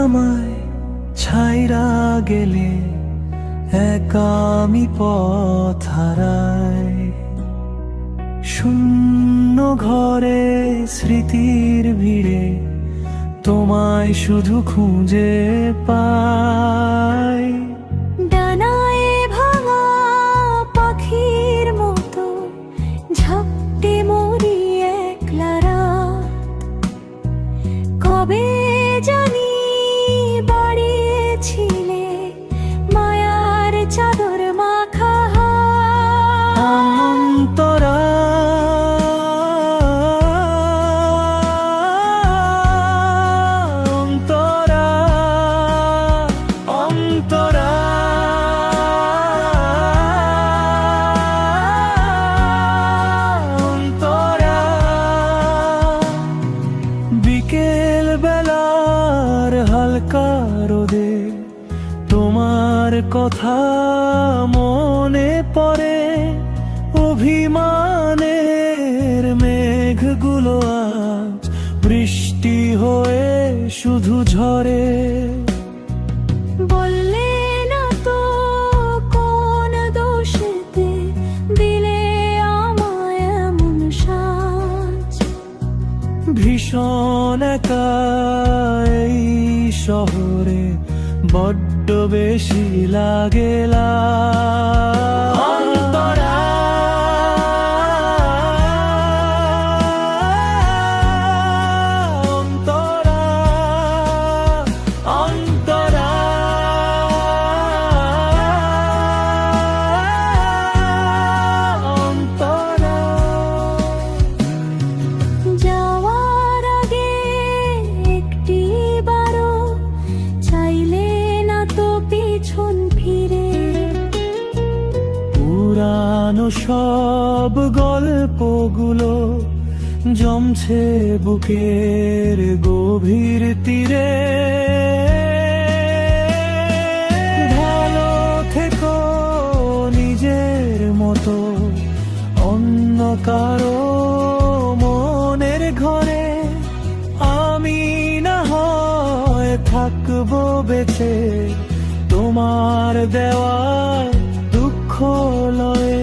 আমায় ছাইরা গেলে একা আমি পথ হারাই। শূন্য ঘরে স্মৃতির ভিড়ে তোমায় শুধু খুঁজে পাই। ডানায় ভাঙা পাখির মতো ঝাপটে মরি একলা রাত। কবে জানি বাড়িয়েছিলে মায়ার চাদর মাখা হাত। অন্তরা অন্তরা অন্তরা অন্তরা বিকেল বেলার হালকা রোদে তোমার কথা মনে পড়ে। অভিমানের মেঘগুলো আজ বৃষ্টি হয়ে শুধু ঝরে। বললে না তো কোন দোষেতে দিলে আমায় এমন সাজ। ভীষণ একা এই শহরে বড্ড বেশি লাগেলা। অন্তরা অন্তরা অন্তরা অন্তরা যাওয়ার আগে একটি বারো চাইলে না তো পিছন ফিরে। পুরানো সব গল্পগুলো জমছে বুকের গভীর তীরে। ভালো থেকো নিজের মতো, অন্য কারো মনের ঘরে। আমি না হয় থাকবো বেঁচে তোমার দেওয়া দুঃখ লয়ে।